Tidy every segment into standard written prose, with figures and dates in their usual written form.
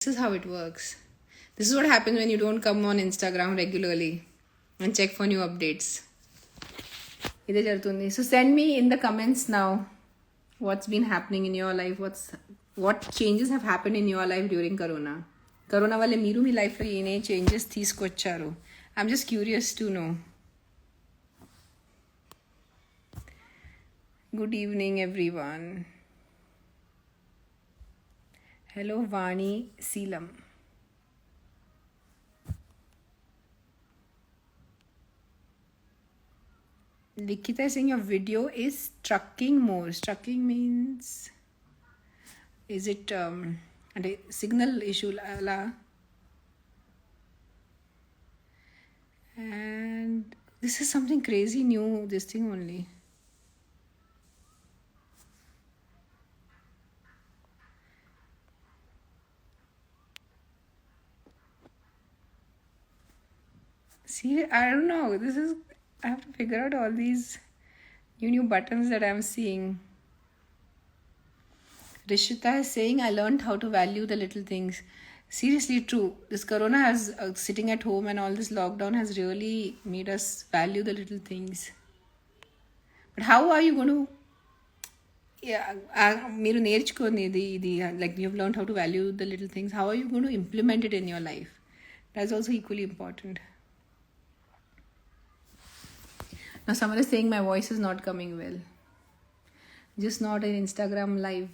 This is how it works. This is what happens when you don't come on Instagram regularly and check for new updates. So send me in the comments now what's been happening in your life. What changes have happened in your life during Corona. Corona wale meeru mi life lo yene changes teesukocharu. I'm just curious to know. Good evening, everyone. Hello, Vani Seelam. Likita is saying your video is trucking more. Trucking means, is it a signal issue? And this is something crazy new, this thing only. See, I don't know. I have to figure out all these new buttons that I'm seeing. Rishita is saying, I learned how to value the little things. Seriously, true. This Corona has, sitting at home and all this lockdown has really made us value the little things. But how are you going to... మీరు నేర్చుకోండి ఇది like you've learned how to value the little things. How are you going to implement it in your life? That's also equally important. Now someone is saying my voice is not coming well. Just not in Instagram live.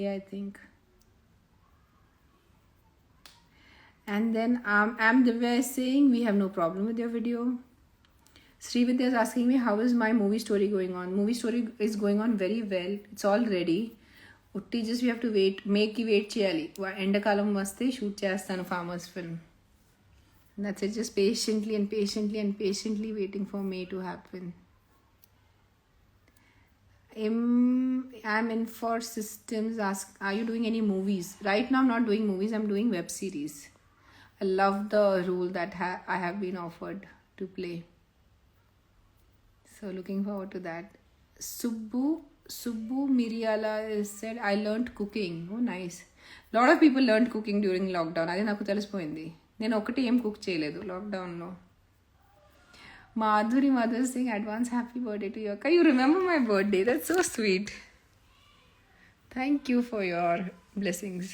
Yeah, I think. And then Divya is saying we have no problem with your video. Srividya is asking me how is my movie story going on. Movie story is going on very well. It's all ready. Utti just we have to wait. Make wait cheyali. Endakalam vaste shoot chestanu farmers film. And that's it. Just patiently and patiently and patiently waiting for May to happen. I'm in for systems. Ask, are you doing any movies? Right now I'm not doing movies. I'm doing web series. I love the role that I have been offered to play. So looking forward to that. Subbu Miriala said, I learned cooking. Oh, nice. A lot of people learned cooking during lockdown. Adi naku telisipoyindi. నేను ఒకటి ఏం cook చేయలేదు లాక్డౌన్లో. Madhuri mother Singh advance happy birthday to you అక్క. You remember my birthday. That's so sweet. Thank you for your blessings.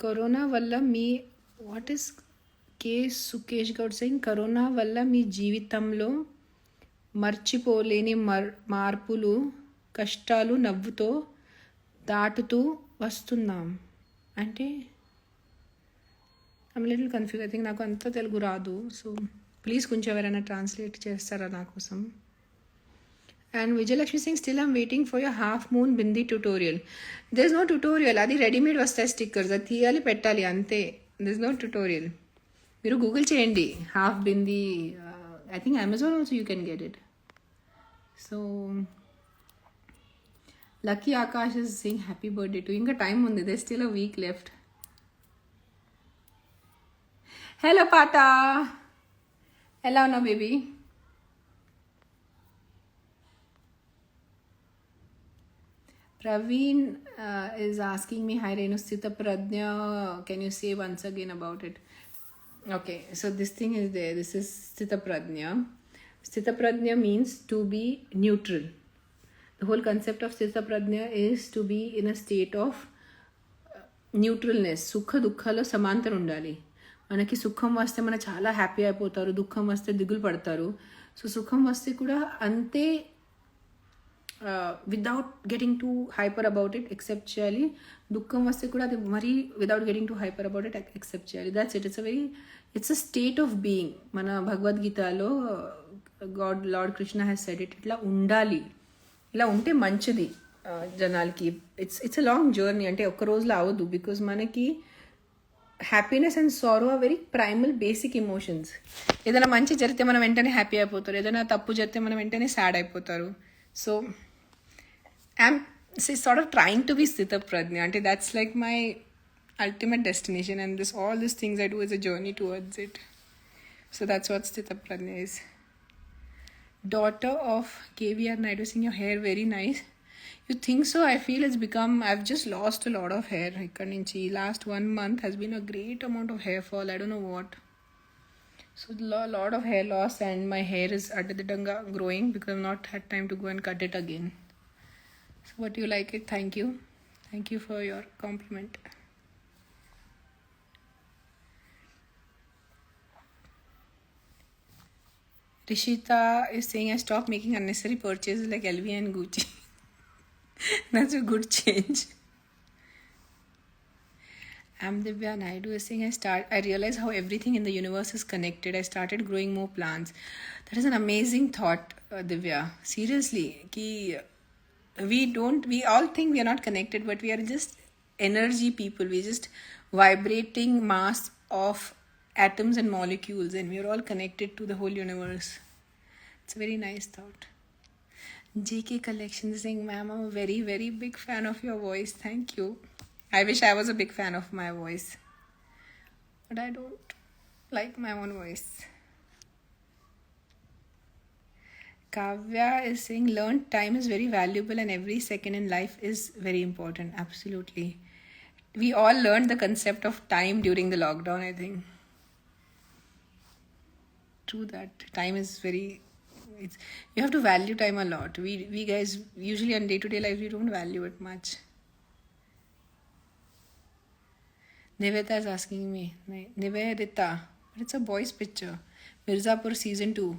Corona వల్ల మీ what is K Sukesh Goud Singh, corona వల్ల మీ జీవితంలో మర్చిపోలేని మార్పులు, కష్టాలు నవ్వుతో దాటుతూ వస్తున్నాం అంటే I'm little confuse. I think నాకు అంత తెలుగు రాదు. సో ప్లీజ్ కొంచెం ఎవరైనా ట్రాన్స్లేట్ చేస్తారా నా కోసం. And Vijayalakshmi Singh still I'm waiting for your half moon bindi tutorial. There is no tutorial. అది రెడీమేడ్ వస్తాయి స్టిక్కర్స్. అది తీయాలి పెట్టాలి అంతే. There is no tutorial. మీరు గూగుల్ చేయండి half bindi. I think Amazon also you can get it. So Lucky Akash is saying happy birthday to you. Inga time undi. There's still a week left. Hello Pata. Hello no baby. Praveen is asking me, hi Renu, Sthita Pradnya, can you say once again about it? Okay, so this thing is there. This is Sthita Pradnya. Sthita Pradnya means to be neutral. The whole concept of Sthita Pradnya is to be in a state of న్యూట్రల్నెస్. సుఖ దుఃఖాల్లో సమాంతరం ఉండాలి. మనకి సుఖం వస్తే మన చాలా happy అయిపోతారు, దుఃఖం వస్తే దిగులు పడతారు. సో సుఖం వస్తే కూడా అంతే without getting too hyper about it accept చేయాలి. దుఃఖం వస్తే కూడా అది మరీ without getting too hyper about it accept చేయాలి. That's it. It's a state of being. మన భగవద్గీతలో lord Krishna has said it. ఇట్లా ఉండాలి. ఇలా ఉంటే మంచిది జనాలకి. It's a long journey. అంటే ఒక్క రోజులో అవ్వదు. బికాజ్ మనకి happiness and sorrow are very primal basic emotions. ఏదైనా మంచి జరిగితే మనం వెంటనే హ్యాపీ అయిపోతారు, ఏదైనా తప్పు జరిగితే మనం వెంటనే సాడ్ అయిపోతారు. So I'm sort of trying to be స్థిత ప్రజ్ఞ. అంటే that's like my ultimate destination, and all these things I do is a journey towards it. So that's what Sthita Prajna is. Daughter of KVR Naidu saying your hair very nice. You think so? I feel it's become, I've just lost a lot of hair. Ikkadi nunchi last 1 month has been a great amount of hair fall. I don't know what. So lot of hair loss, and my hair is adadadanga growing because I've not had time to go and cut it again. So what do you like it? Thank you. Thank you for your compliment. Rishita is saying I stopped making unnecessary purchases like LV and Gucci. That's a good change. Divya Naidu is saying I realize how everything in the universe is connected. I started growing more plants. That is an amazing thought, Divya. Seriously, we all think we are not connected, but we are just energy people. We're just vibrating mass of atoms and molecules, and we are all connected to the whole universe. It's a very nice thought. JK Collection is saying, ma'am, I'm a very, very big fan of your voice. Thank you. I wish I was a big fan of my voice, but I don't like my own voice. Kavya is saying, learned time is very valuable and every second in life is very important. Absolutely. We all learned the concept of time during the lockdown, I think. True that. Time is very... you have to value time a lot. We guys, usually on day-to-day life, we don't value it much. Nivedita is asking me. Nivedita. But it's a boy's picture. Mirzapur season 2.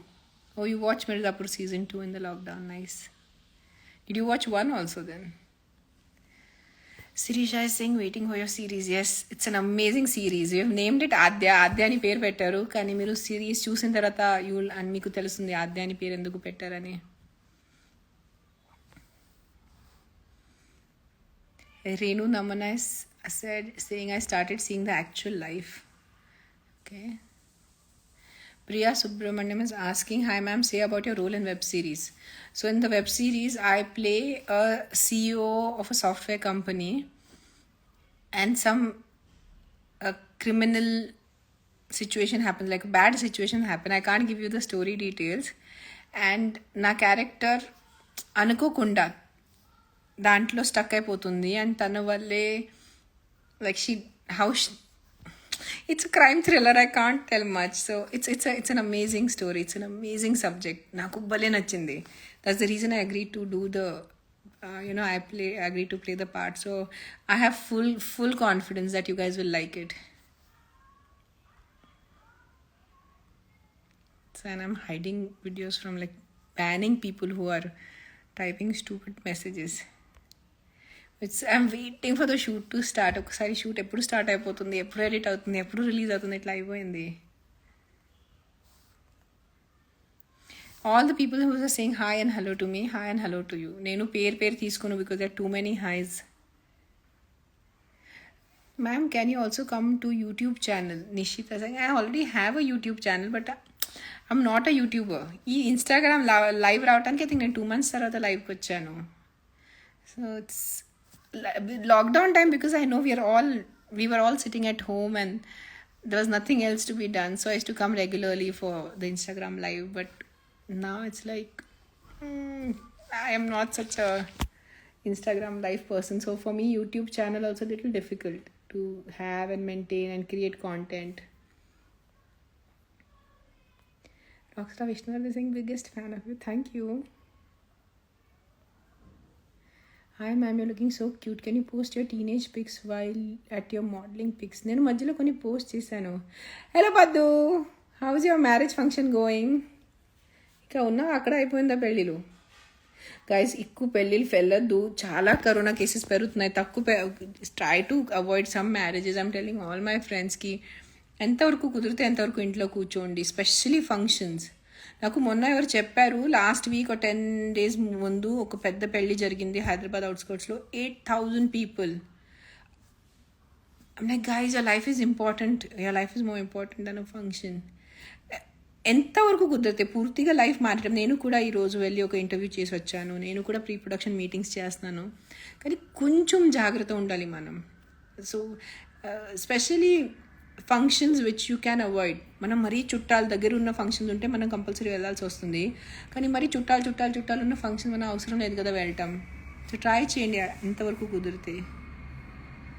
Oh, you watched Mirzapur season 2 in the lockdown. Nice. Did you watch 1 also then? Sirisha is saying waiting for your series. Yes, it's an amazing series. We have named it Adya. Adya ani పేరు పెట్టారు. కానీ మీరు series చూసిన తర్వాత మీకు తెలుస్తుంది ఆద్య అని పేరు ఎందుకు పెట్టారని. Renu Namana is saying I started seeing the actual life. Okay. Priya Subramaniam is asking, hi ma'am, say about your role in web series. So in the web series, I play a CEO of a software company, and some criminal situation happens, like a bad situation happen. I can't give you the story details. And na character అనుకోకుండా దాంట్లో stuck అయిపోతుంది, and తన వల్లే like it's a crime thriller. I can't tell much. So it's an amazing story. It's an amazing subject. Naku bale nachindi. That's the reason I agreed to do the I agreed to play the part. So I have full confidence that you guys will like it. So, and I'm hiding videos from like banning people who are typing stupid messages. I'm waiting for the shoot to start. ఒకసారి shoot ఎప్పుడు start అయిపోతుంది, ఎప్పుడు edit అవుతుంది, ఎప్పుడు release అవుతుంది, ఇట్లా అయిపోయింది. All the people who are saying hi and hello to me, hi and hello to you. నేను పేరు తీసుకోను because there are too many highs. Ma'am, can you also come to YouTube channel? Nishita saying, I already have a YouTube channel, but I'm not a YouTuber. ఈ Instagram live రావడానికి I think నేను 2 months తర్వాత లైవ్కి వచ్చాను. So it's lockdown time because I know we were all sitting at home and there was nothing else to be done, so I used to come regularly for the Instagram live. But now it's like I am not such a Instagram live person, so for me YouTube channel also a little difficult to have and maintain and create content. Rockstar Vishnu is saying biggest fan of you. Thank you. Hi ma'am, you're looking so cute. Can you post your teenage pics while at your modeling pics? నేను మధ్యలో కొన్ని post చేశాను. Hello పద్దు, house your marriage function going? ఇంకా ఉన్నా అక్కడ అయిపోయిందా పెళ్ళిళ్ళు? గైస్ ఎక్కువ పెళ్ళిళ్ళు వెళ్ళొద్దు, చాలా కరోనా కేసెస్ పెరుగుతున్నాయి. Try to avoid some marriages. I'm telling all my ఫ్రెండ్స్కి ఎంతవరకు కుదిరితే ఎంతవరకు ఇంట్లో కూర్చోండి, స్పెషలీ ఫంక్షన్స్. నాకు మొన్న ఎవరు చెప్పారు, లాస్ట్ వీక్ 10 days ముందు ఒక పెద్ద పెళ్లి జరిగింది Hyderabad అవుట్స్కర్ట్స్లో, 8,000 people. I'm like, guys, your life is important. Your life is more important than a function. ఎంతవరకు కుదిరితే పూర్తిగా లైఫ్ మారడం. నేను కూడా ఈరోజు వెళ్ళి ఒక ఇంటర్వ్యూ చేసి వచ్చాను. నేను కూడా ప్రీ ప్రొడక్షన్ మీటింగ్స్ చేస్తున్నాను. కానీ కొంచెం జాగ్రత్త ఉండాలి మనం. So specially functions which you can avoid. మనం మరీ చుట్టాల దగ్గర ఉన్న ఫంక్షన్స్ ఉంటే మనం కంపల్సరీ వెళ్ళాల్సి వస్తుంది. కానీ మరీ చుట్టాలు ఉన్న ఫంక్షన్ మనం అవసరం లేదు కదా వెళ్ళటం. సో ట్రై చేయండి ఎంతవరకు కుదిరితే.